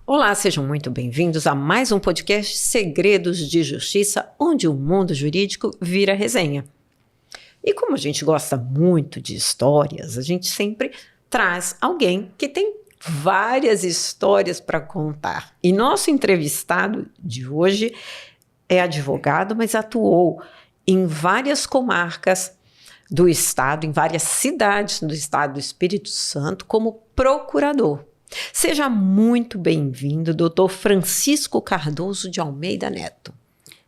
Olá, sejam muito bem-vindos a mais um podcast Segredos de Justiça, onde o mundo jurídico vira resenha. E como a gente gosta muito de histórias, a gente sempre traz alguém que tem várias histórias para contar. E nosso entrevistado de hoje é advogado, mas atuou em várias comarcas do estado, em várias cidades do estado do Espírito Santo, como procurador. Seja muito bem-vindo, doutor Francisco Cardoso de Almeida Neto.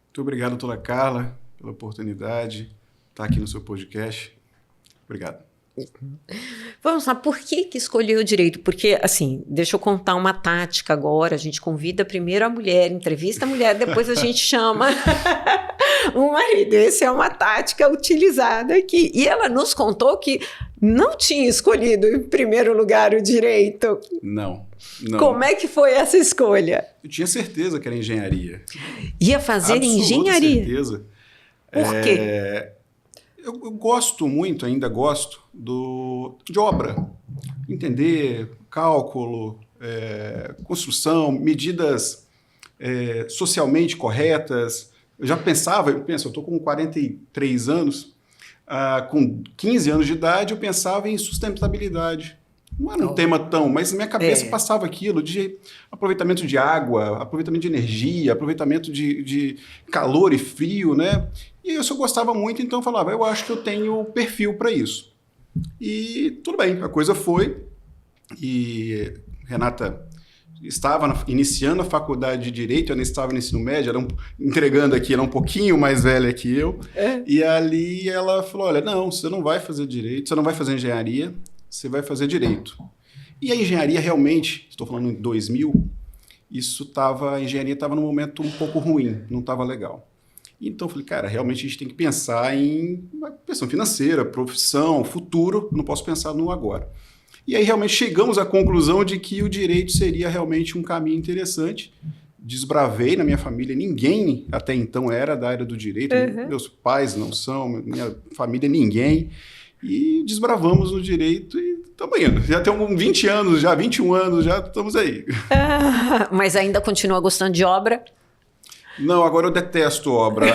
Muito obrigado, doutora Carla, pela oportunidade de estar aqui no seu podcast. Obrigado. Vamos lá, por que escolheu o direito? Porque, assim, deixa eu contar uma tática agora. A gente convida primeiro a mulher, entrevista a mulher, depois a gente chama o marido. Essa é uma tática utilizada aqui. E ela nos contou que não tinha escolhido em primeiro lugar o direito. Não. Como é que foi essa escolha? Eu tinha certeza que era engenharia. Ia fazer engenharia? Certeza. Por quê? Eu gosto muito, ainda gosto, de obra. Entender cálculo, construção, medidas socialmente corretas. Eu estou com 43 anos, com 15 anos de idade eu pensava em sustentabilidade. Não era um tema tão, mas na minha cabeça passava aquilo de aproveitamento de água, aproveitamento de energia, aproveitamento de calor e frio, né? E eu só gostava muito, então eu falava, eu acho que eu tenho perfil para isso. E tudo bem, a coisa foi. E Renata estava iniciando a faculdade de Direito, eu ainda estava no ensino médio, entregando aqui, ela é um pouquinho mais velha que eu. E ali ela falou, olha, não, você não vai fazer Direito, você não vai fazer Engenharia, você vai fazer Direito. E a engenharia realmente, estou falando em 2000, a engenharia estava num momento um pouco ruim, não estava legal. Então eu falei, cara, realmente a gente tem que pensar em uma questão financeira, profissão, futuro, não posso pensar no agora. E aí realmente chegamos à conclusão de que o direito seria realmente um caminho interessante. Desbravei na minha família, ninguém até então era da área do direito, meus pais não são, minha família ninguém. E desbravamos no direito e estamos indo. Já temos 20 anos, já 21 anos, já estamos aí. Mas ainda continua gostando de obra? Não, agora eu detesto obra.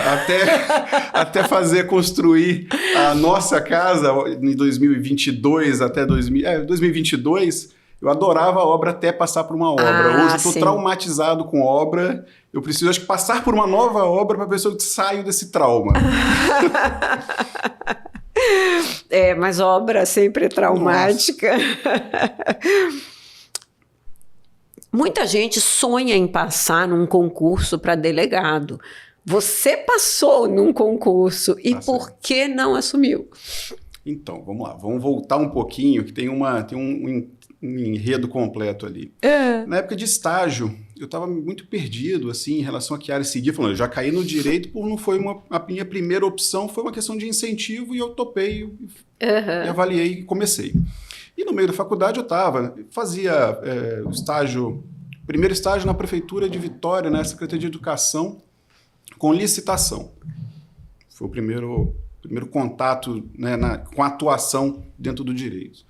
Até construir a nossa casa em 2022 até 2022, eu adorava a obra até passar por uma obra. Hoje eu estou traumatizado com obra. Eu preciso, acho que, passar por uma nova obra para ver se eu saio desse trauma. Mas obra sempre é traumática. Muita gente sonha em passar num concurso para delegado. Você passou num concurso e por que não assumiu? Então, vamos lá. Vamos voltar um pouquinho, que tem um enredo completo ali. Na época de estágio, eu estava muito perdido assim, em relação a que área seguir. Falando, eu já caí no direito, não foi a minha primeira opção, foi uma questão de incentivo e eu topei, e avaliei e comecei. E no meio da faculdade fazia primeiro estágio na Prefeitura de Vitória, na Secretaria de Educação, com licitação. Foi o primeiro contato, né, com a atuação dentro do direito.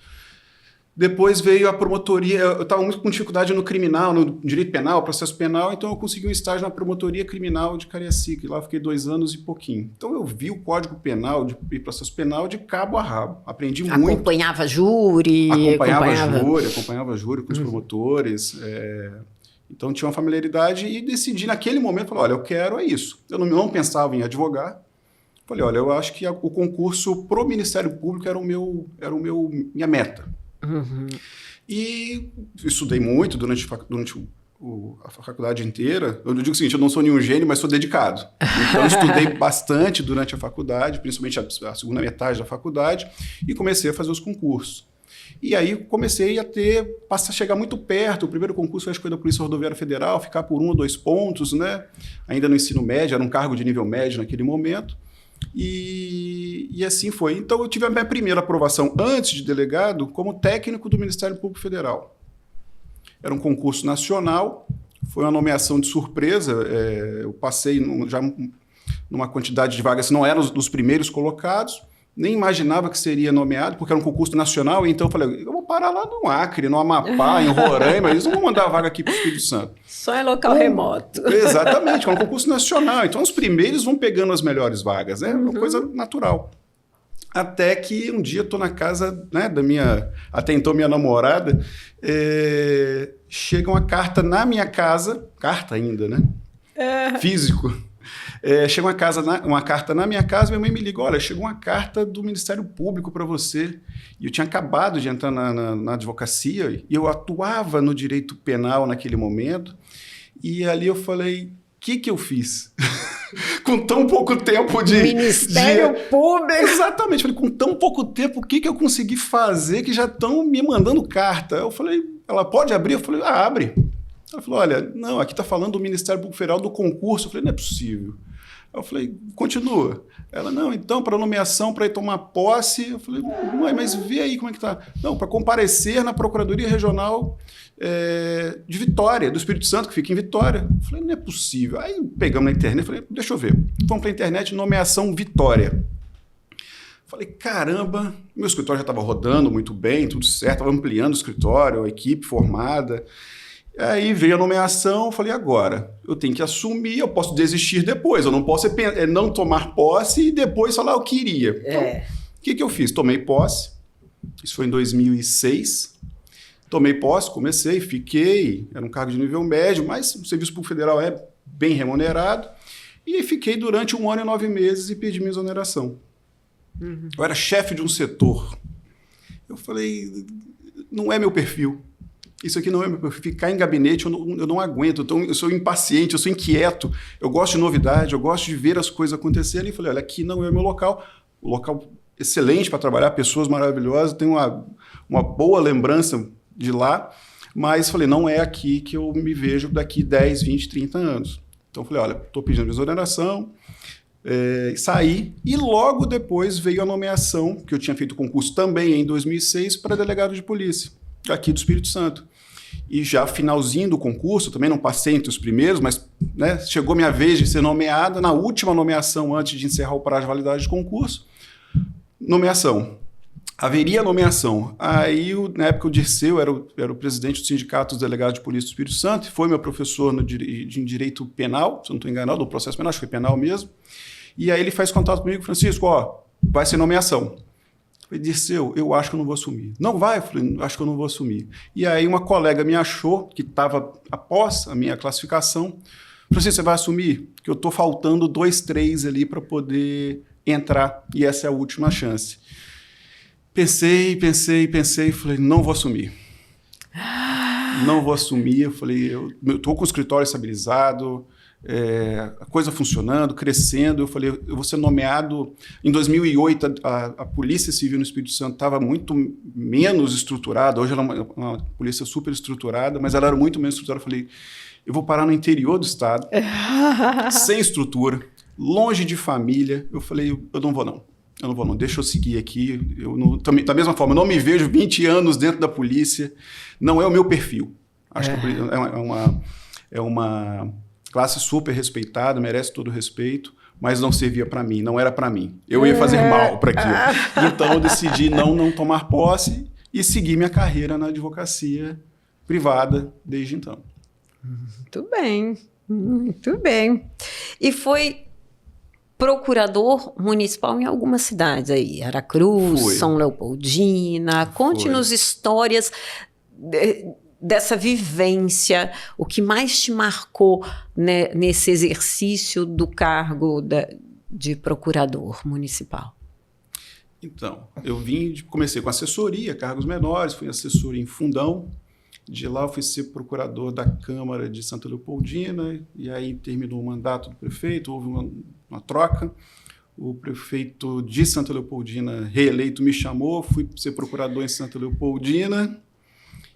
Depois veio a promotoria, eu estava muito com dificuldade no criminal, no direito penal, processo penal, então eu consegui um estágio na promotoria criminal de Cariacica, e lá fiquei 2 anos e pouquinho. Então eu vi o Código Penal e processo penal de cabo a rabo, aprendi muito. Acompanhava júri? Acompanhava júri com os promotores, então tinha uma familiaridade e decidi naquele momento, falei, olha, eu quero isso. Eu não pensava em advogar, falei, olha, eu acho que o concurso pro Ministério Público era minha meta. E estudei muito durante a faculdade inteira. Eu digo o seguinte, eu não sou nenhum gênio, mas sou dedicado. Então eu estudei bastante durante a faculdade, principalmente a segunda metade da faculdade, e comecei a fazer os concursos. E aí comecei a chegar muito perto. O primeiro concurso acho que foi da Polícia Rodoviária Federal, ficar por 1 ou 2 pontos, né? Ainda no ensino médio, era um cargo de nível médio naquele momento. E assim foi. Então eu tive a minha primeira aprovação antes de delegado como técnico do Ministério Público Federal. Era um concurso nacional, foi uma nomeação de surpresa. Eu passei já numa quantidade de vagas, não era dos primeiros colocados, nem imaginava que seria nomeado, porque era um concurso nacional, então eu falei, eu vou parar lá no Acre, no Amapá, em Roraima, eles não vão mandar a vaga aqui para o Espírito Santo. Só é local remoto. Exatamente, é um concurso nacional, então os primeiros vão pegando as melhores vagas, é uma coisa natural. Até que um dia eu estou na casa, né, da minha, até então minha namorada, chega uma carta na minha casa, carta ainda, né? Físico. Chega uma carta na minha casa, minha mãe me liga, olha, chegou uma carta do Ministério Público para você. E eu tinha acabado de entrar na advocacia e eu atuava no direito penal naquele momento. E ali eu falei, o que eu fiz? Com tão pouco tempo de... Ministério Público! Exatamente. Falei, com tão pouco tempo, o que eu consegui fazer que já estão me mandando carta? Eu falei, ela pode abrir? Eu falei, abre. Ela falou, olha, não, aqui está falando do Ministério Público Federal do concurso. Eu falei, não é possível. Eu falei, continua. Ela, não, então, para nomeação, para ir tomar posse. Eu falei, mãe, mas vê aí como é que está. Não, para comparecer na Procuradoria Regional de Vitória, do Espírito Santo, que fica em Vitória. Eu falei, não é possível. Aí pegamos na internet, falei, deixa eu ver. Vamos para a internet, nomeação Vitória. Falei, caramba, meu escritório já estava rodando muito bem, tudo certo, estava ampliando o escritório, a equipe formada. Aí veio a nomeação, falei, agora, eu tenho que assumir, eu posso desistir depois, eu não posso não tomar posse e depois falar eu queria. Então, o que eu fiz? Tomei posse, isso foi em 2006, tomei posse, comecei, fiquei, era um cargo de nível médio, mas o Serviço Público Federal é bem remunerado, e fiquei durante 1 ano e 9 meses e pedi minha exoneração. Eu era chefe de um setor. Eu falei, não é meu perfil. Isso aqui não é meu perfil. Ficar em gabinete eu não aguento. Então, eu sou impaciente, eu sou inquieto. Eu gosto de novidade, eu gosto de ver as coisas acontecerem. E falei, olha, aqui não é o meu local. O local excelente para trabalhar, pessoas maravilhosas. Tenho uma boa lembrança de lá. Mas falei, não é aqui que eu me vejo daqui 10, 20, 30 anos. Então, falei, olha, estou pedindo exoneração. Saí e logo depois veio a nomeação, que eu tinha feito concurso também em 2006, para delegado de polícia, aqui do Espírito Santo. E já finalzinho do concurso, também não passei entre os primeiros, mas né, chegou minha vez de ser nomeada, na última nomeação, antes de encerrar o prazo de validade de concurso, nomeação. Haveria nomeação. Aí, na época, o Dirceu era o presidente do Sindicato dos Delegados de Polícia do Espírito Santo, e foi meu professor de direito penal, se eu não estou enganado, do processo penal, acho que foi penal mesmo. E aí ele faz contato comigo, Francisco, vai ser nomeação. Eu falei, Dirceu, eu acho que eu não vou assumir. Não vai? Eu falei, acho que eu não vou assumir. E aí uma colega me achou, que estava após a minha classificação, Francisco, você vai assumir? Que eu estou faltando 2, 3 ali para poder entrar, e essa é a última chance. Pensei, falei, não vou assumir. Não vou assumir. Eu falei, eu estou com o escritório estabilizado, a coisa funcionando, crescendo. Eu falei, eu vou ser nomeado... Em 2008, a Polícia Civil no Espírito Santo estava muito menos estruturada. Hoje ela é uma polícia super estruturada, mas ela era muito menos estruturada. Eu falei, eu vou parar no interior do estado, sem estrutura, longe de família. Eu falei, eu não vou não, deixa eu seguir aqui. Também, da mesma forma, eu não me vejo 20 anos dentro da polícia, não é o meu perfil. Acho que é uma classe super respeitada, merece todo o respeito, mas não servia para mim, não era para mim. Eu ia fazer mal para aquilo. Então eu decidi não tomar posse e seguir minha carreira na advocacia privada desde então. Muito bem, muito bem. E foi procurador municipal em algumas cidades aí, Aracruz, São Leopoldina. Conte-nos histórias dessa vivência, o que mais te marcou, né, nesse exercício do cargo de procurador municipal. Então, comecei com assessoria, cargos menores, fui assessor em Fundão. De lá eu fui ser procurador da Câmara de Santa Leopoldina, e aí terminou o mandato do prefeito, houve uma troca. O prefeito de Santa Leopoldina, reeleito, me chamou, fui ser procurador em Santa Leopoldina.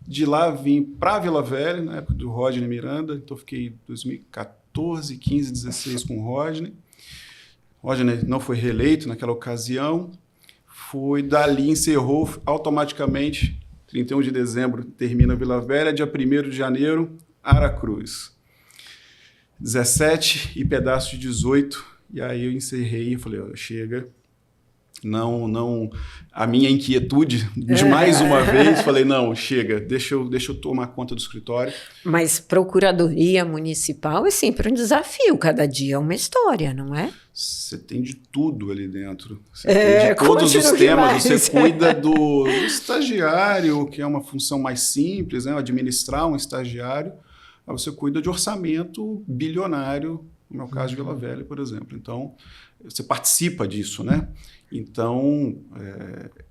De lá vim para Vila Velha, na época do Rodney Miranda, então fiquei 2014, 15, 16 com o Rodney. Rodney não foi reeleito naquela ocasião, dali encerrou automaticamente. 31 de dezembro termina Vila Velha, dia 1º de janeiro, Aracruz. 17 e pedaço de 18 E aí eu encerrei e falei, olha, chega. Não, a minha inquietude de mais uma vez, falei, não, chega, deixa eu tomar conta do escritório. Mas procuradoria municipal é sempre um desafio, cada dia é uma história, não é? Você tem de tudo ali dentro. Você tem de todos os temas. Demais. Você cuida do estagiário, que é uma função mais simples, né? Administrar um estagiário. Aí você cuida de orçamento bilionário, no meu caso de Vila Velha, por exemplo. Então, você participa disso, né? Então,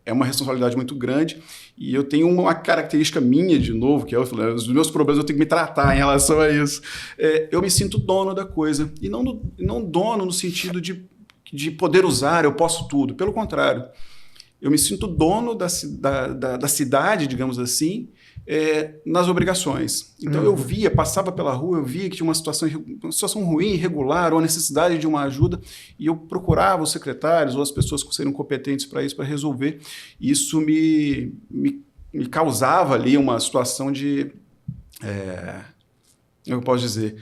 é uma responsabilidade muito grande. E eu tenho uma característica minha, de novo, que é os meus problemas eu tenho que me tratar em relação a isso. Eu me sinto dono da coisa. E não dono no sentido de poder usar, eu posso tudo. Pelo contrário, eu me sinto dono da cidade, digamos assim, nas obrigações. Então, eu passava pela rua, eu via que tinha uma situação ruim, irregular, ou a necessidade de uma ajuda, e eu procurava os secretários ou as pessoas que seriam competentes para isso, para resolver. Isso me causava ali uma situação de, eu posso dizer,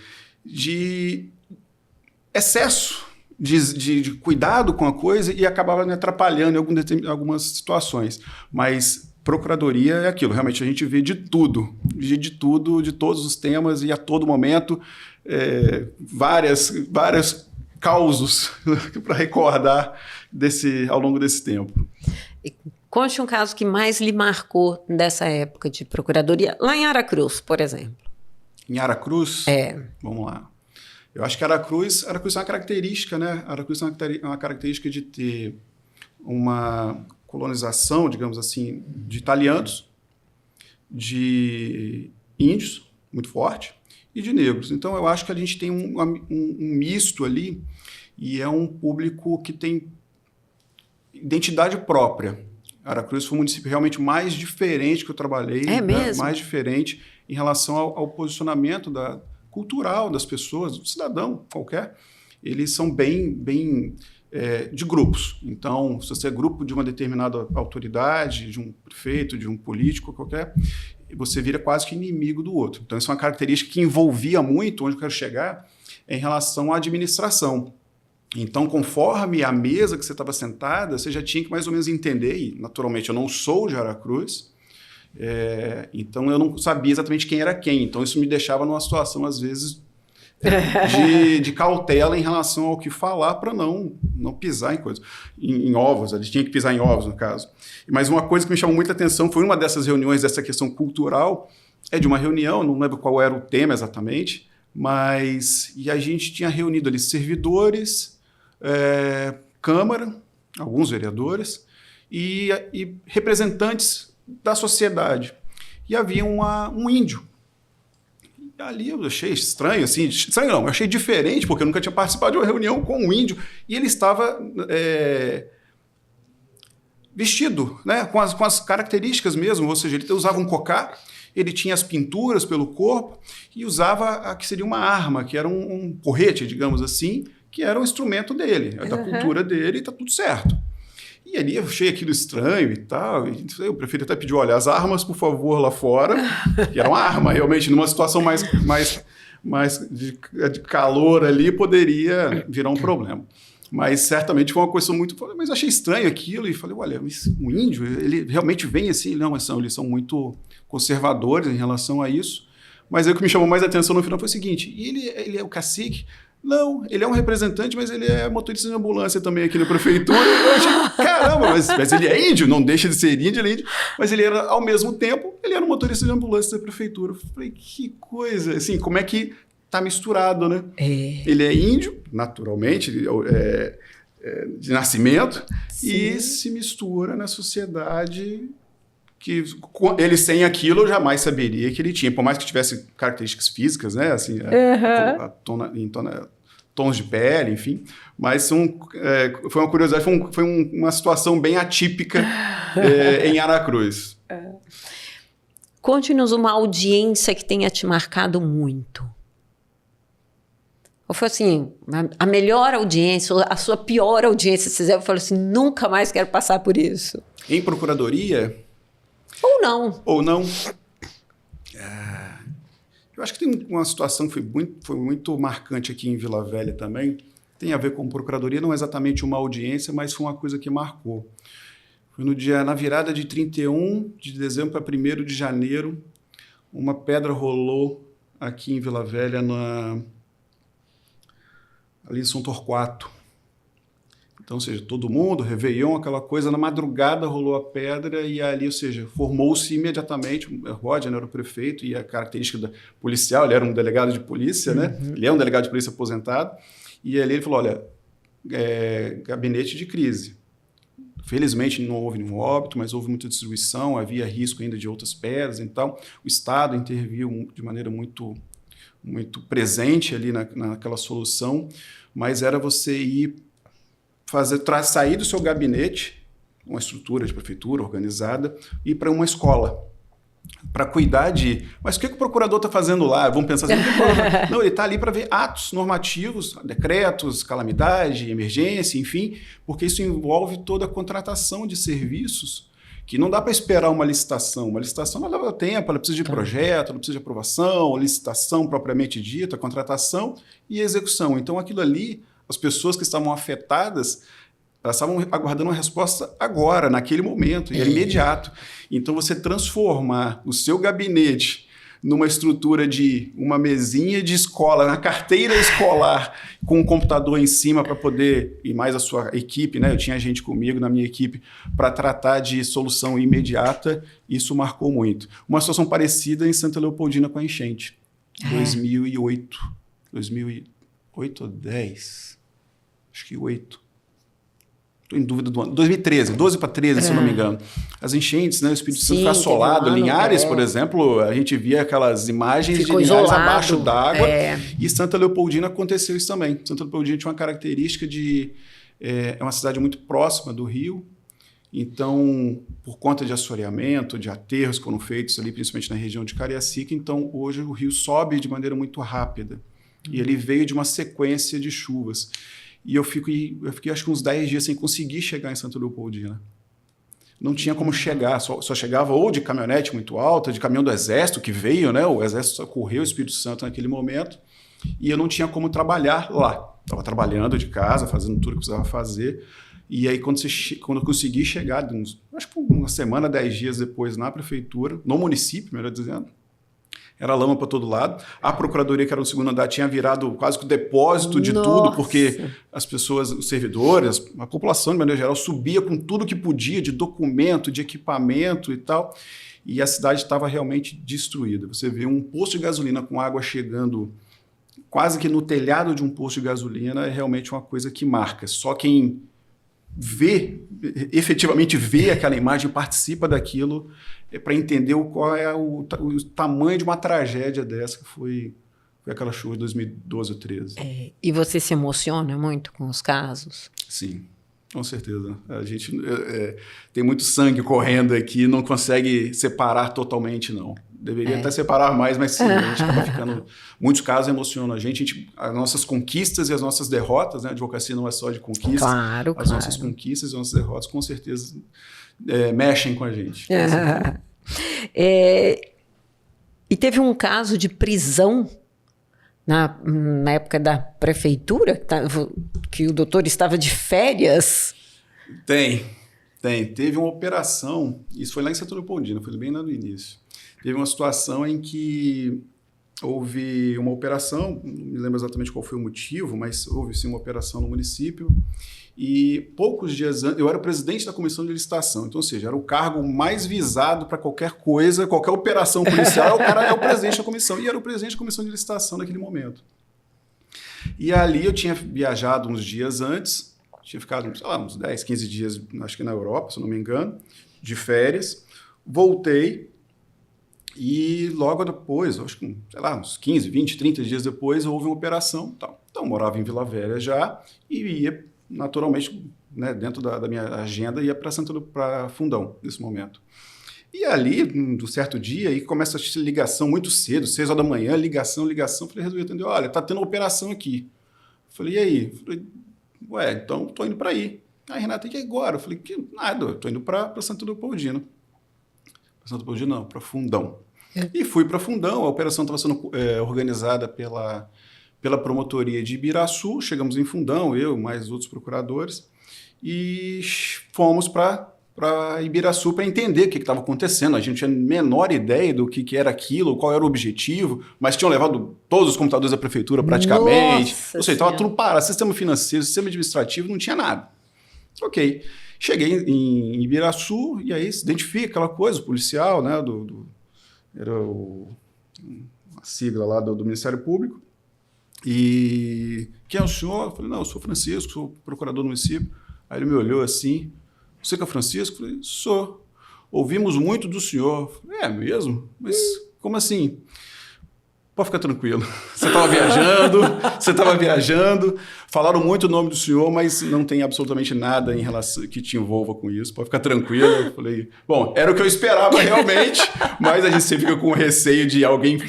de excesso de cuidado com a coisa e acabava me atrapalhando em algumas situações. Mas procuradoria é aquilo, realmente a gente vê de tudo, de todos os temas e a todo momento vários causos para recordar ao longo desse tempo. Conte um caso que mais lhe marcou dessa época de procuradoria, lá em Aracruz, por exemplo. Em Aracruz? Vamos lá. Eu acho que Aracruz é uma característica, né? Aracruz é uma característica de ter uma colonização, digamos assim, de italianos, de índios, muito forte, e de negros. Então, eu acho que a gente tem um misto ali, e é um público que tem identidade própria. Aracruz foi o município realmente mais diferente que eu trabalhei. É mesmo? Mais diferente em relação ao posicionamento cultural das pessoas, do cidadão qualquer. Eles são bem de grupos. Então, se você é grupo de uma determinada autoridade, de um prefeito, de um político qualquer, você vira quase que inimigo do outro. Então, isso é uma característica que envolvia muito, onde eu quero chegar, em relação à administração. Então, conforme a mesa que você estava sentada, você já tinha que mais ou menos entender, e naturalmente eu não sou de Aracruz, então eu não sabia exatamente quem era quem. Então, isso me deixava numa situação, às vezes, de cautela em relação ao que falar para não pisar em coisas, em ovos. A gente tinha que pisar em ovos, no caso. Mas uma coisa que me chamou muita atenção foi uma dessas reuniões, dessa questão cultural, de uma reunião, não lembro qual era o tema exatamente, e a gente tinha reunido ali servidores, Câmara, alguns vereadores e representantes da sociedade. E havia um índio. Ali eu achei estranho, assim, estranho não, eu achei diferente, porque eu nunca tinha participado de uma reunião com um índio, e ele estava vestido, né, com as características mesmo, ou seja, ele usava um cocá, ele tinha as pinturas pelo corpo, e usava a que seria uma arma, que era um porrete, digamos assim, que era o instrumento dele, da cultura dele, e está tudo certo. E ali eu achei aquilo estranho e tal. E o prefeito até pediu, olha, as armas, por favor, lá fora. Que era uma arma, realmente, numa situação mais de calor ali, poderia virar um problema. Mas certamente foi uma questão muito... Mas achei estranho aquilo e falei, olha, o índio, ele realmente vem assim? Não, eles são muito conservadores em relação a isso. Mas aí o que me chamou mais a atenção no final foi o seguinte, ele é o cacique? Não, ele é um representante, mas ele é motorista de ambulância também aqui na prefeitura. Eu achei, caramba, mas ele é índio, não deixa de ser índio, ele é índio. Mas ele era, ao mesmo tempo, ele era um motorista de ambulância da prefeitura. Eu falei, que coisa, assim, como é que tá misturado, né? Ele é índio, naturalmente, de nascimento, sim, e se mistura na sociedade que ele sem aquilo eu jamais saberia que ele tinha, por mais que tivesse características físicas, né, assim, tons de pele, enfim, mas foi uma curiosidade, foi uma situação bem atípica em Aracruz. Conte-nos uma audiência que tenha te marcado muito. Ou foi assim, a melhor audiência, a sua pior audiência, se quiser, eu falo assim, nunca mais quero passar por isso. Em procuradoria... Ou não. Ou não. Eu acho que tem uma situação que foi muito marcante aqui em Vila Velha também, tem a ver com procuradoria, não é exatamente uma audiência, mas foi uma coisa que marcou. Foi na virada de 31 de dezembro para 1º de janeiro, uma pedra rolou aqui em Vila Velha, ali em São Torquato. Então, ou seja, todo mundo, Réveillon, aquela coisa, na madrugada rolou a pedra e ali, ou seja, formou-se imediatamente, o Roger era o prefeito e a característica policial, ele era um delegado de polícia, né? Ele é um delegado de polícia aposentado, e ali ele falou, olha, gabinete de crise. Felizmente não houve nenhum óbito, mas houve muita destruição, havia risco ainda de outras pedras, então o Estado interviu de maneira muito, muito presente ali naquela solução, mas era você ir sair do seu gabinete, uma estrutura de prefeitura organizada, e ir para uma escola, para cuidar mas o que o procurador está fazendo lá? Vamos pensar assim, não, ele está ali para ver atos normativos, decretos, calamidade, emergência, enfim, porque isso envolve toda a contratação de serviços, que não dá para esperar uma licitação. Uma licitação ela leva tempo, ela precisa de projeto, ela precisa de aprovação, licitação propriamente dita, contratação e execução. Então, aquilo ali, as pessoas que estavam afetadas, elas estavam aguardando uma resposta agora, naquele momento, e era imediato. Então, você transformar o seu gabinete numa estrutura de uma mesinha de escola, uma carteira escolar, com um computador em cima para poder, e mais a sua equipe, né? Eu tinha gente comigo na minha equipe, para tratar de solução imediata, isso marcou muito. Uma situação parecida em Santa Leopoldina com a enchente, 2008. 2008 ou 10? Acho que 8. Estou em dúvida do ano. 2013, 12 para 13, se eu não me engano. As enchentes, né? O Espírito Santo foi assolado. Linhares, por exemplo, a gente via aquelas imagens de Linhares abaixo d'água. E Santa Leopoldina aconteceu isso também. Santa Leopoldina tinha uma característica de... É uma cidade muito próxima do rio. Então, por conta de assoreamento, de aterros que foram feitos ali, principalmente na região de Cariacica, então hoje o rio sobe de maneira muito rápida. E ele veio de uma sequência de chuvas. E eu fiquei acho que uns 10 dias sem conseguir chegar em Santa Leopoldina. Não tinha como chegar, só chegava ou de caminhonete muito alta, de caminhão do Exército que veio, né? O Exército socorreu o Espírito Santo naquele momento, e eu não tinha como trabalhar lá. Estava trabalhando de casa, fazendo tudo que precisava fazer. E aí, quando eu consegui chegar, acho que uma semana, 10 dias depois, na prefeitura, no município, melhor dizendo, era lama para todo lado. A procuradoria, que era no segundo andar, tinha virado quase que o depósito de tudo, porque as pessoas, os servidores, a população, de maneira geral, subia com tudo que podia, de documento, de equipamento e tal, e a cidade estava realmente destruída. Você vê um posto de gasolina com água chegando quase que no telhado de um posto de gasolina, é realmente uma coisa que marca. Só quem efetivamente vê aquela imagem, participa daquilo, para entender qual é o tamanho de uma tragédia dessa que foi aquela chuva de 2012 ou 2013. E você se emociona muito com os casos? Sim, com certeza. A gente tem muito sangue correndo aqui, não consegue separar totalmente, não. Deveria até separar mais, mas sim, a gente acaba ficando... Muitos casos emocionam a gente. As nossas conquistas e as nossas derrotas, né? A advocacia não é só de conquistas. Claro, As nossas conquistas e as nossas derrotas, com certeza, mexem com a gente. E teve um caso de prisão na época da prefeitura, que o doutor estava de férias? Tem. Teve uma operação, isso foi lá em Santa Leopoldina, foi bem lá no início. Teve uma situação em que houve uma operação, não me lembro exatamente qual foi o motivo, mas houve sim uma operação no município, e poucos dias antes, eu era o presidente da comissão de licitação, então, ou seja, era o cargo mais visado para qualquer coisa, qualquer operação policial, o cara é o presidente da comissão, e era o presidente da comissão de licitação naquele momento. E ali eu tinha viajado uns dias antes, tinha ficado, sei lá, uns 10, 15 dias, acho que na Europa, se eu não me engano, de férias, voltei, e logo depois, acho que, sei lá, uns 15, 20, 30 dias depois, houve uma operação. Tal. Então, eu morava em Vila Velha já e ia, naturalmente, né, dentro da minha agenda, ia para Fundão, nesse momento. E ali, num certo dia, aí começa a ter ligação muito cedo, 6 horas da manhã, ligação. Falei, resolvi atender, olha, tá tendo uma operação aqui. Falei, e aí? Falei, ué, então tô indo para aí. Aí, Renata, e que agora? Eu falei, que nada, tô indo para Santa Leopoldina. Para Santa Leopoldina não, para Fundão. E fui para Fundão, a operação estava sendo organizada pela promotoria de Ibiraçu, chegamos em Fundão, eu mais outros procuradores, e fomos para Ibiraçu para entender o que estava acontecendo. A gente não tinha a menor ideia do que era aquilo, qual era o objetivo, mas tinham levado todos os computadores da prefeitura praticamente. Nossa Ou seja, estava Senhora. tudo parado, sistema financeiro, sistema administrativo, não tinha nada. Ok. Cheguei em Ibiraçu e aí se identifica aquela coisa, o policial, né, era a sigla lá do Ministério Público. E quem é o senhor? Eu falei, não, eu sou Francisco, sou procurador do município. Aí ele me olhou assim, você que é Francisco? Eu falei, sou. Ouvimos muito do senhor. Eu falei, é mesmo? Mas como assim? Pode ficar tranquilo. Você estava viajando, falaram muito o nome do senhor, mas não tem absolutamente nada em relação que te envolva com isso. Pode ficar tranquilo. Eu falei, bom, era o que eu esperava realmente, mas a gente sempre fica com receio de alguém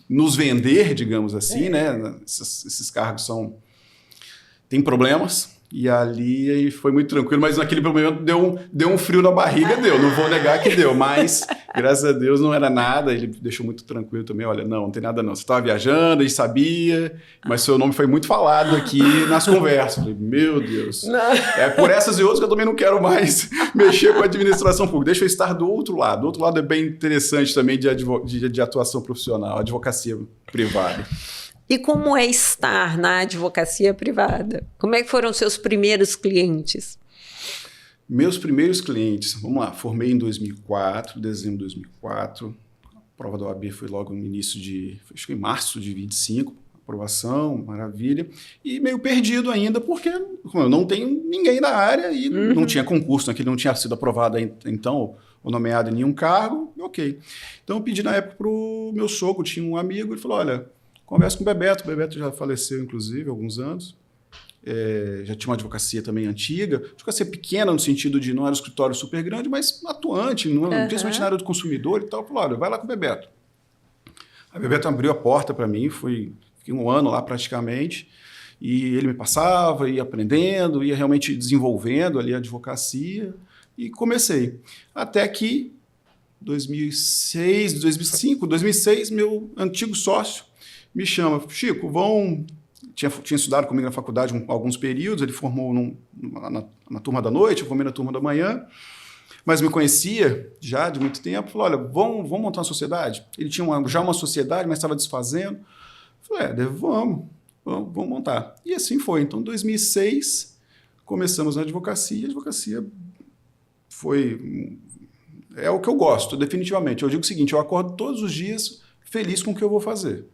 nos vender, digamos assim, né? Esses cargos têm problemas. E ali foi muito tranquilo, mas naquele momento deu um frio na barriga, não vou negar que deu, mas graças a Deus não era nada, ele deixou muito tranquilo também, olha, não tem nada não, você estava viajando, ele sabia, mas seu nome foi muito falado aqui nas conversas, eu falei, meu Deus, é por essas e outras que eu também não quero mais mexer com a administração pública, deixa eu estar do outro lado é bem interessante também de atuação profissional, advocacia privada. E como é estar na advocacia privada? Como é que foram os seus primeiros clientes? Meus primeiros clientes, vamos lá, formei em 2004, dezembro de 2004, a prova da OAB foi logo no início acho que em março de 25, aprovação, maravilha, e meio perdido ainda, porque eu não tenho ninguém da área e não tinha concurso, naquele não tinha sido aprovado então, ou nomeado em nenhum cargo, ok. Então eu pedi na época para o meu sogro, tinha um amigo, ele falou, olha, conversa com o Bebeto já faleceu, inclusive, há alguns anos. Já tinha uma advocacia também antiga, advocacia pequena no sentido de não era um escritório super grande, mas atuante, principalmente na área do consumidor e tal. Falou, olha, vai lá com o Bebeto. A Bebeto abriu a porta para mim, fiquei um ano lá praticamente, e ele me passava, ia aprendendo, ia realmente desenvolvendo ali a advocacia, e comecei. Até que, 2006, meu antigo sócio me chama, Chico, tinha estudado comigo na faculdade alguns períodos, ele formou na turma da noite, eu formei na turma da manhã, mas me conhecia já de muito tempo, falou, olha, vamos montar uma sociedade? Ele tinha já uma sociedade, mas estava desfazendo. Eu falei, vamos montar. E assim foi. Então, em 2006, começamos na advocacia, a advocacia é o que eu gosto, definitivamente. Eu digo o seguinte, eu acordo todos os dias feliz com o que eu vou fazer.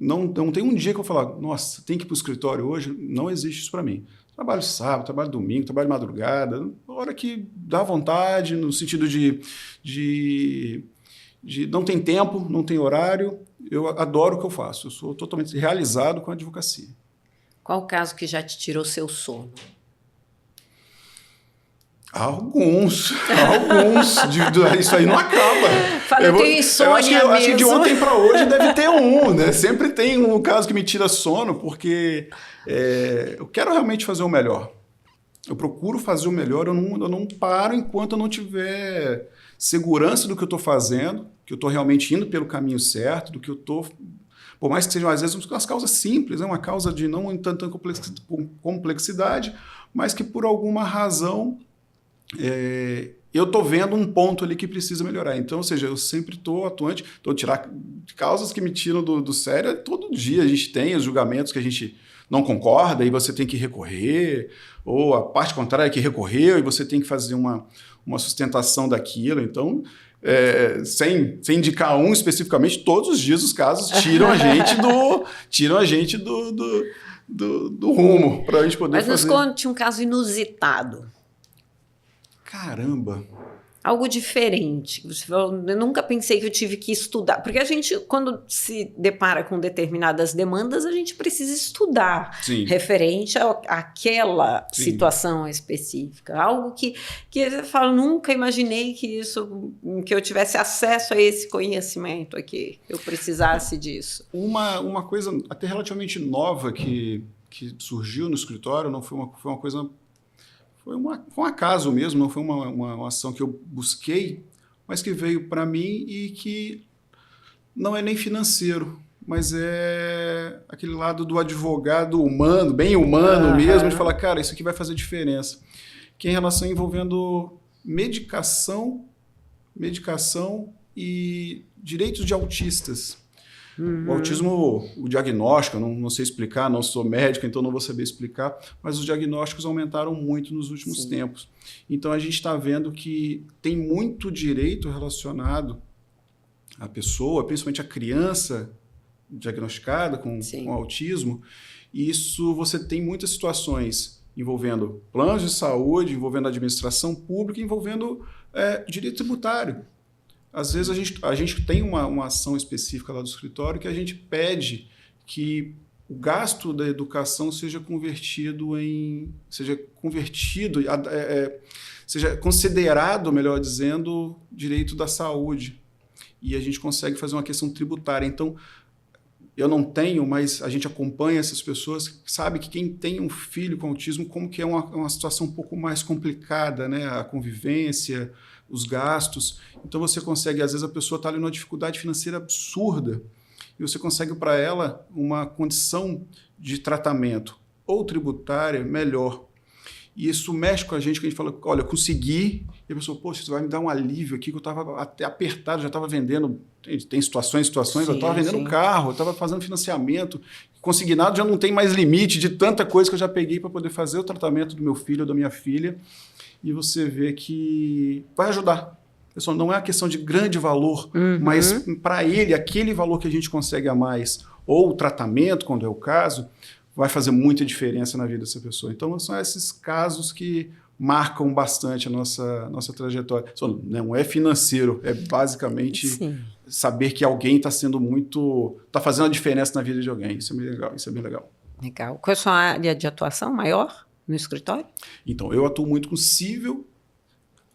Não tem um dia que eu falar, nossa, tem que ir para o escritório hoje, não existe isso para mim. Trabalho sábado, trabalho domingo, trabalho madrugada, hora que dá vontade, no sentido de não tem tempo, não tem horário, eu adoro o que eu faço, eu sou totalmente realizado com a advocacia. Qual o caso que já te tirou seu sono? Alguns. Isso aí não acaba. Eu tenho insônia eu acho que de ontem para hoje deve ter né? Sempre tem um caso que me tira sono, porque eu quero realmente fazer o melhor. Eu procuro fazer o melhor, eu não paro enquanto eu não tiver segurança do que eu estou fazendo, que eu estou realmente indo pelo caminho certo, do que eu estou... Por mais que sejam, às vezes, umas causas simples, uma causa de não tanta complexidade, mas que por alguma razão... eu estou vendo um ponto ali que precisa melhorar. Então, ou seja, eu sempre estou atuante, estou tirar causas que me tiram do sério. Todo dia a gente tem os julgamentos que a gente não concorda e você tem que recorrer, ou a parte contrária que recorreu e você tem que fazer uma sustentação daquilo. Então, sem indicar um especificamente, todos os dias os casos tiram a gente do rumo para a gente poder fazer. Mas nos conte um caso inusitado. Caramba! Algo diferente. Você falou, eu nunca pensei que eu tive que estudar. Porque a gente, quando se depara com determinadas demandas, a gente precisa estudar. Sim. Referente àquela situação específica. Algo que eu falo, nunca imaginei que eu tivesse acesso a esse conhecimento aqui, que eu precisasse disso. Uma coisa até relativamente nova que surgiu no escritório, não foi uma coisa... Foi um acaso mesmo, não foi uma ação que eu busquei, mas que veio para mim e que não é nem financeiro. mas é aquele lado do advogado humano, bem humano mesmo, de falar, cara, isso aqui vai fazer diferença. Que é em relação envolvendo medicação e direitos de autistas. O autismo, o diagnóstico, não sei explicar, não sou médico, então não vou saber explicar, mas os diagnósticos aumentaram muito nos últimos tempos. Então a gente está vendo que tem muito direito relacionado à pessoa, principalmente a criança diagnosticada com autismo, e isso você tem muitas situações envolvendo planos de saúde, envolvendo administração pública, envolvendo direito tributário. Às vezes a gente tem uma ação específica lá do escritório que a gente pede que o gasto da educação seja considerado, melhor dizendo, direito da saúde. E a gente consegue fazer uma questão tributária. Então, eu não tenho, mas a gente acompanha essas pessoas, sabe que quem tem um filho com autismo, como que é uma situação um pouco mais complicada, né? A convivência, os gastos. Então você consegue, às vezes a pessoa está ali numa dificuldade financeira absurda e você consegue para ela uma condição de tratamento ou tributária melhor. E isso mexe com a gente fala, olha, eu consegui, e a pessoa, poxa, isso vai me dar um alívio aqui, que eu estava até apertado, já estava vendendo, tem situações, eu estava vendendo carro, eu estava fazendo financiamento, consignado já não tem mais limite de tanta coisa que eu já peguei para poder fazer o tratamento do meu filho ou da minha filha, e você vê que vai ajudar. Pessoal, não é uma questão de grande valor, mas para ele, aquele valor que a gente consegue a mais, ou o tratamento, quando é o caso, vai fazer muita diferença na vida dessa pessoa. Então, são esses casos que marcam bastante a nossa trajetória. Não é financeiro, é basicamente saber que alguém está fazendo a diferença na vida de alguém. Isso é bem legal, isso é bem legal. Legal. Qual é a sua área de atuação maior no escritório? Então, eu atuo muito com civil,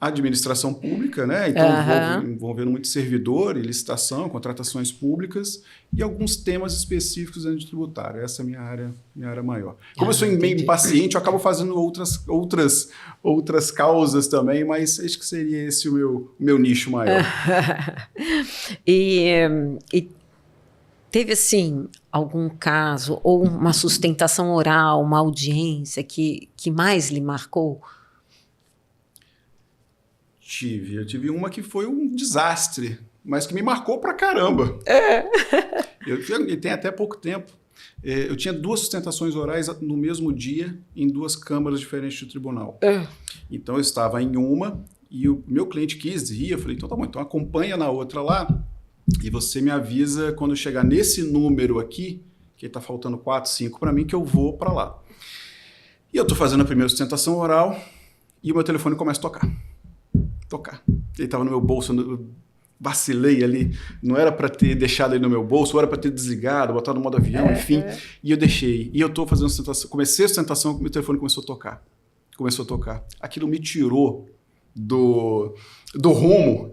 administração pública, né? Então, envolvendo muito servidor, licitação, contratações públicas e alguns temas específicos dentro de tributário. Essa é a minha área maior. Como eu sou meio impaciente, eu acabo fazendo outras causas também, mas acho que seria esse o meu nicho maior. E teve, assim, algum caso ou uma sustentação oral, uma audiência que mais lhe marcou? Eu tive uma que foi um desastre, mas que me marcou pra caramba. E tem até pouco tempo. Eu tinha 2 sustentações orais no mesmo dia em 2 câmaras diferentes do tribunal. Então eu estava em uma e o meu cliente quis ir, eu falei, então tá bom, então acompanha na outra lá e você me avisa quando chegar nesse número aqui, que está faltando 4, 5 para mim, que eu vou para lá. E eu tô fazendo a primeira sustentação oral e o meu telefone começa a tocar. Ele estava no meu bolso, eu vacilei ali, não era para ter deixado ele no meu bolso, ou era para ter desligado, botado no modo avião, enfim, e eu deixei. E eu estou fazendo sustentação, comecei a sustentação, meu telefone começou a tocar. Aquilo me tirou do rumo,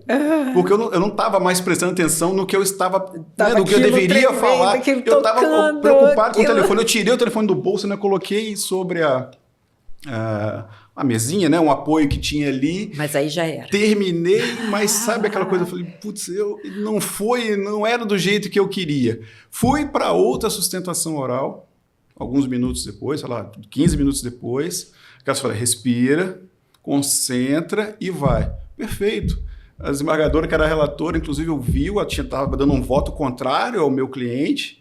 porque eu não estava mais prestando atenção no que eu estava, no que eu deveria falar. Eu estava preocupado com o telefone, eu tirei o telefone do bolso, né, coloquei sobre a mesinha, né, um apoio que tinha ali. Mas aí já era. Terminei, mas sabe aquela coisa, eu falei, putz, não era do jeito que eu queria. Fui para outra sustentação oral, alguns minutos depois, sei lá, 15 minutos depois, aquela falei, respira, concentra e vai. Perfeito. A desembargadora, que era a relatora, inclusive ouviu, ela estava dando um voto contrário ao meu cliente,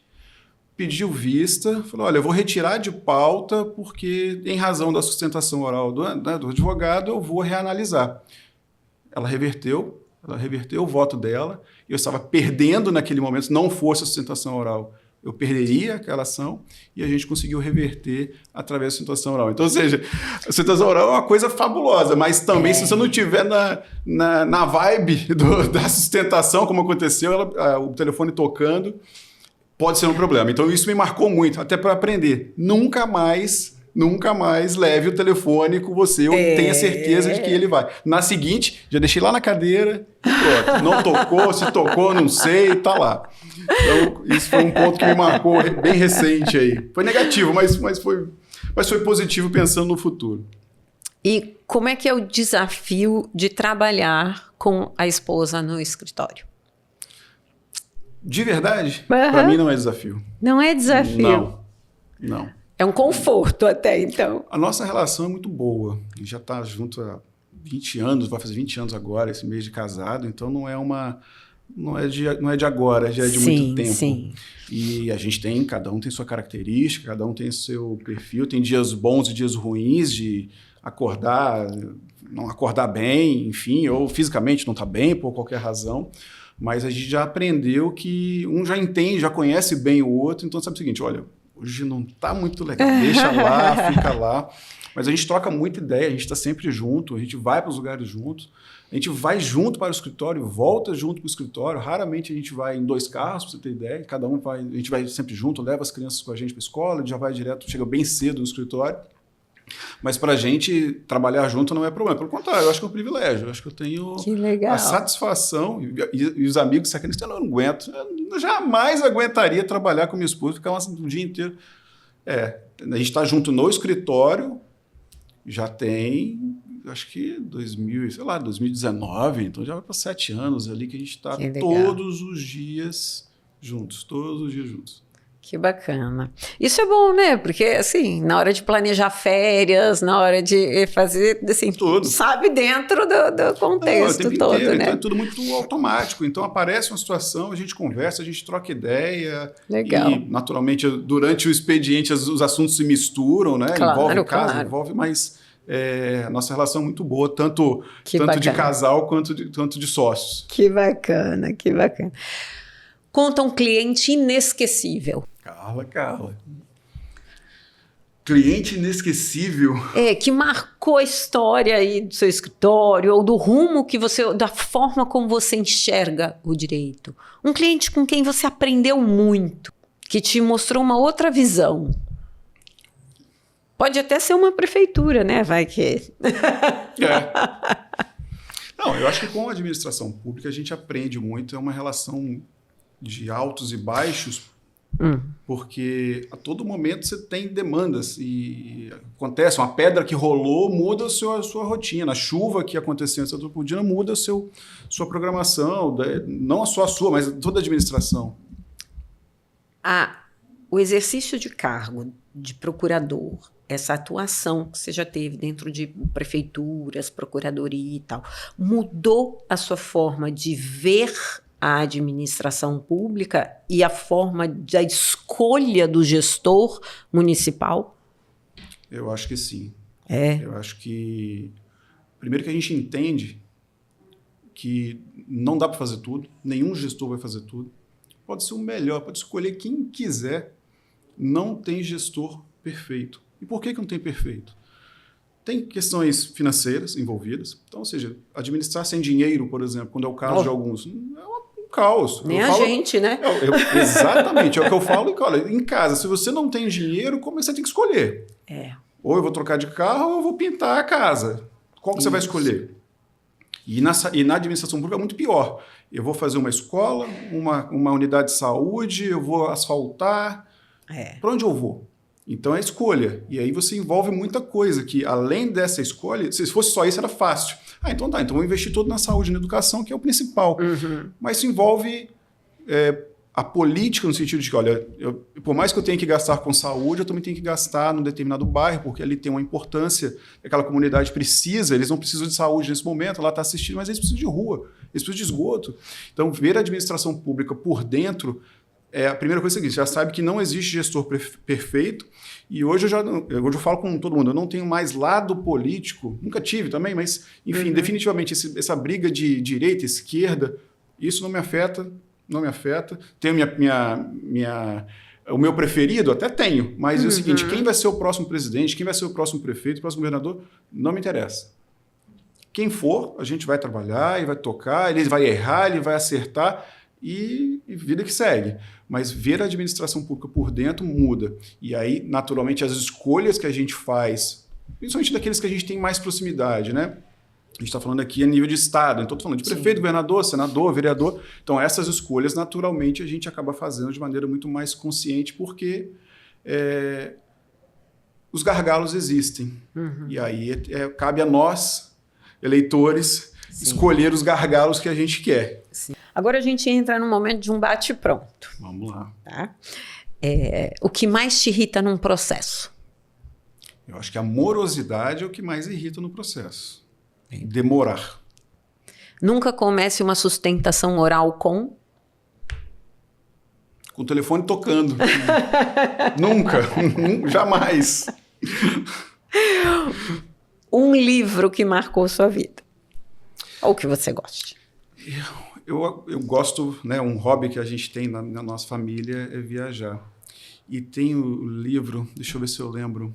pediu vista, falou, olha, eu vou retirar de pauta porque, em razão da sustentação oral do advogado, eu vou reanalisar. Ela reverteu o voto dela, eu estava perdendo naquele momento, se não fosse a sustentação oral, eu perderia aquela ação e a gente conseguiu reverter através da sustentação oral. Então, ou seja, a sustentação oral é uma coisa fabulosa, mas também se você não estiver na vibe da sustentação, como aconteceu, o telefone tocando, pode ser um problema. Então, isso me marcou muito, até para aprender. Nunca mais leve o telefone com você, ou tenha certeza de que ele vai. Na seguinte, já deixei lá na cadeira e pronto. Não tocou, se tocou, não sei, tá lá. Então, isso foi um ponto que me marcou bem recente aí. Foi negativo, mas foi positivo pensando no futuro. E como é que é o desafio de trabalhar com a esposa no escritório? De verdade, para mim não é desafio. Não é desafio? Não. É um conforto até, então. A nossa relação é muito boa. A gente já está junto há 20 anos, vai fazer 20 anos agora, esse mês de casado, então não é de agora, já é de muito tempo. Sim. E a gente cada um tem sua característica, cada um tem seu perfil, tem dias bons e dias ruins de não acordar bem, enfim, ou fisicamente não está bem por qualquer razão. Mas a gente já aprendeu que um já entende, já conhece bem o outro, então sabe o seguinte, olha, hoje não está muito legal, deixa lá, fica lá. Mas a gente troca muita ideia, a gente está sempre junto, a gente vai para os lugares juntos, a gente vai junto para o escritório, volta junto para o escritório, raramente a gente vai em 2 carros, para você ter ideia, a gente vai sempre junto, leva as crianças com a gente para a escola, já vai direto, chega bem cedo no escritório. Mas para a gente trabalhar junto não é problema. Pelo contrário, eu acho que é um privilégio. Eu acho que eu tenho a satisfação e os amigos sacanistas, eu não aguento. Eu jamais aguentaria trabalhar com minha esposa, ficar um dia inteiro. A gente está junto no escritório, já tem, acho que 2019, então já vai para 7 anos ali que a gente está todos os dias juntos. Que bacana. Isso é bom, né? Porque, assim, na hora de planejar férias, na hora de fazer, assim, tudo sabe dentro do contexto todo, inteiro, né? Então é tudo muito automático. Então aparece uma situação, a gente conversa, a gente troca ideia. Legal. E, naturalmente, durante o expediente, os assuntos se misturam, né? Envolve casa, envolve, mas a nossa relação é muito boa, tanto de casal quanto de sócios. Que bacana. Conta um cliente inesquecível. Carla. Cliente inesquecível. Que marcou a história aí do seu escritório, ou do rumo da forma como você enxerga o direito. Um cliente com quem você aprendeu muito, que te mostrou uma outra visão. Pode até ser uma prefeitura, né? Vai que... Não, eu acho que com a administração pública a gente aprende muito, é uma relação de altos e baixos, porque a todo momento você tem demandas e acontece, uma pedra que rolou muda a sua rotina, a chuva que aconteceu essa outro dia muda sua programação, não só a sua, mas toda a administração. O exercício de cargo de procurador, essa atuação que você já teve dentro de prefeituras, procuradoria e tal, mudou a sua forma de ver a administração pública e a forma da escolha do gestor municipal? Eu acho que sim. Eu acho que... Primeiro que a gente entende que não dá para fazer tudo, nenhum gestor vai fazer tudo. Pode ser o melhor, pode escolher quem quiser. Não tem gestor perfeito. E por que não tem perfeito? Tem questões financeiras envolvidas. Então, ou seja, administrar sem dinheiro, por exemplo, quando é o caso de alguns, é um caos. Nem a gente, né? Exatamente, é o que eu falo. Olha, em casa, se você não tem dinheiro, como é que você tem que escolher? Ou eu vou trocar de carro ou eu vou pintar a casa. Qual que você vai escolher? E na administração pública é muito pior. Eu vou fazer uma escola, uma unidade de saúde, eu vou asfaltar. Para onde eu vou? Então é escolha. E aí você envolve muita coisa que, além dessa escolha, se fosse só isso, era fácil. Então tá, então vou investir todo na saúde e na educação, que é o principal. Mas isso envolve a política no sentido de que, olha, por mais que eu tenha que gastar com saúde, eu também tenho que gastar num determinado bairro, porque ali tem uma importância, aquela comunidade precisa, eles não precisam de saúde nesse momento, ela está assistindo, mas eles precisam de rua, eles precisam de esgoto. Então, ver a administração pública por dentro é a primeira coisa que você já sabe que não existe gestor perfeito, e hoje eu falo com todo mundo, eu não tenho mais lado político, nunca tive também, mas, enfim, definitivamente essa briga de direita, esquerda, isso não me afeta. Tenho o meu preferido? Até tenho, mas é o seguinte, quem vai ser o próximo presidente, quem vai ser o próximo prefeito, o próximo governador, não me interessa. Quem for, a gente vai trabalhar e vai tocar, ele vai errar, ele vai acertar e vida que segue. Mas ver a administração pública por dentro muda. E aí, naturalmente, as escolhas que a gente faz, principalmente daqueles que a gente tem mais proximidade, né? A gente está falando aqui a nível de Estado, então estou falando de prefeito, governador, senador, vereador. Então, essas escolhas, naturalmente, a gente acaba fazendo de maneira muito mais consciente, porque os gargalos existem. E aí cabe a nós, eleitores, escolher os gargalos que a gente quer. Sim. Agora a gente entra num momento de um bate-pronto. Vamos lá. Tá? O que mais te irrita num processo? Eu acho que a morosidade é o que mais irrita no processo. Demorar. Nunca comece uma sustentação oral com o telefone tocando. Nunca. Jamais. Um livro que marcou sua vida. Ou que você goste. Eu gosto, né, um hobby que a gente tem na nossa família é viajar. E tem o livro, deixa eu ver se eu lembro,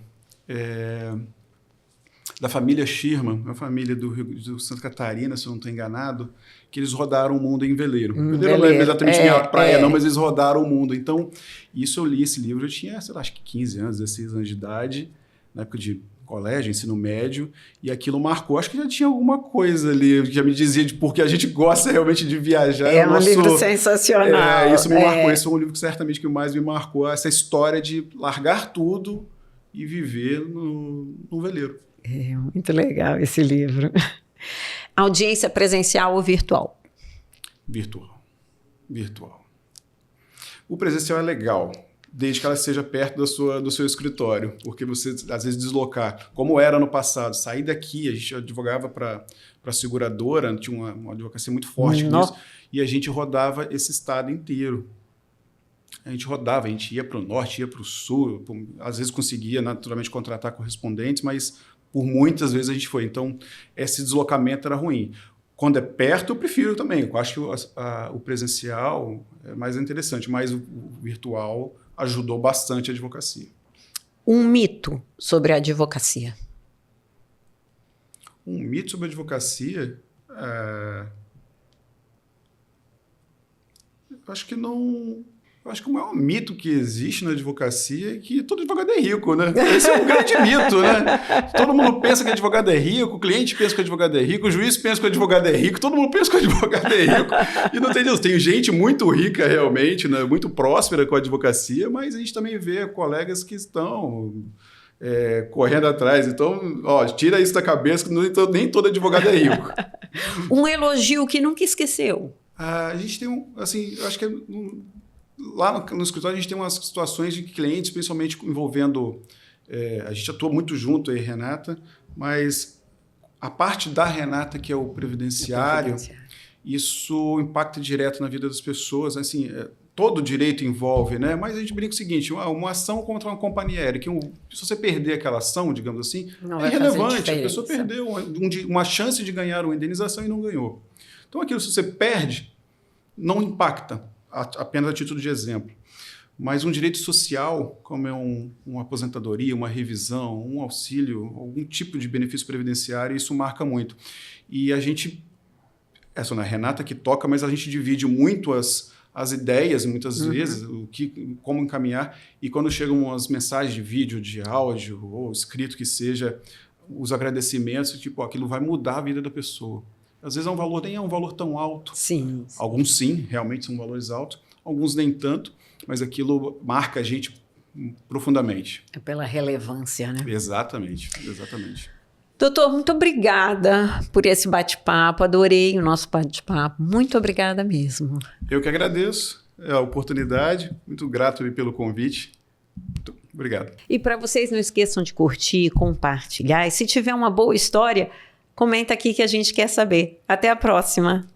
da família Schirman, uma família do Santa Catarina, se eu não estou enganado, que eles rodaram o mundo em veleiro. Veleiro não é exatamente minha praia, não, mas eles rodaram o mundo. Então, isso eu li esse livro, eu tinha, sei lá, acho que 15 anos, 16 anos de idade, na época de colégio, ensino médio, e aquilo marcou. Acho que já tinha alguma coisa ali que já me dizia de porque a gente gosta realmente de viajar. É um livro sensacional. Isso me marcou. Esse foi um livro que certamente que mais me marcou, essa história de largar tudo e viver no veleiro. É muito legal esse livro. Audiência presencial ou virtual? Virtual. O presencial é legal, desde que ela seja perto do seu escritório, porque você, às vezes, deslocar, como era no passado, sair daqui, a gente advogava para a seguradora, tinha uma advocacia muito forte nisso, e a gente rodava esse estado inteiro. A gente ia para o norte, ia para o sul, às vezes conseguia naturalmente contratar correspondentes, mas por muitas vezes a gente foi. Então, esse deslocamento era ruim. Quando é perto, eu prefiro também. Eu acho que o presencial é mais interessante, mas o virtual ajudou bastante a advocacia. Um mito sobre a advocacia? Um mito sobre a advocacia? Eu acho que não... Eu acho que o maior mito que existe na advocacia é que todo advogado é rico, né? Esse é um grande mito, né? Todo mundo pensa que advogado é rico, o cliente pensa que advogado é rico, o juiz pensa que advogado é rico, todo mundo pensa que advogado é rico. E não tem Deus. Tem gente muito rica realmente, né? Muito próspera com a advocacia, mas a gente também vê colegas que estão correndo atrás. Então, tira isso da cabeça que nem todo advogado é rico. Um elogio que nunca esqueceu? A gente tem eu acho que lá no escritório a gente tem umas situações de clientes, principalmente envolvendo... a gente atua muito junto aí, Renata, mas a parte da Renata, que é o previdenciário, isso impacta direto na vida das pessoas. Assim, todo direito envolve, né? Mas a gente brinca o seguinte, uma ação contra uma companhia aérea, que se você perder aquela ação, digamos assim, é irrelevante. A pessoa perdeu uma chance de ganhar uma indenização e não ganhou. Então, aquilo, se você perde, não impacta, apenas a título de exemplo. Mas um direito social, como é uma aposentadoria, uma revisão, um auxílio, algum tipo de benefício previdenciário, isso marca muito. E a gente, essa não é a Renata que toca, mas a gente divide muito as ideias, muitas vezes, como encaminhar, e quando chegam as mensagens de vídeo, de áudio, ou escrito que seja, os agradecimentos, aquilo vai mudar a vida da pessoa. Às vezes nem é um valor tão alto. Sim. Alguns sim, realmente são valores altos, alguns nem tanto, mas aquilo marca a gente profundamente. É pela relevância, né? Exatamente. Doutor, muito obrigada por esse bate-papo, adorei o nosso bate-papo, muito obrigada mesmo. Eu que agradeço a oportunidade, muito grato pelo convite. Muito obrigado. E para vocês, não esqueçam de curtir, compartilhar, e se tiver uma boa história, comenta aqui que a gente quer saber. Até a próxima!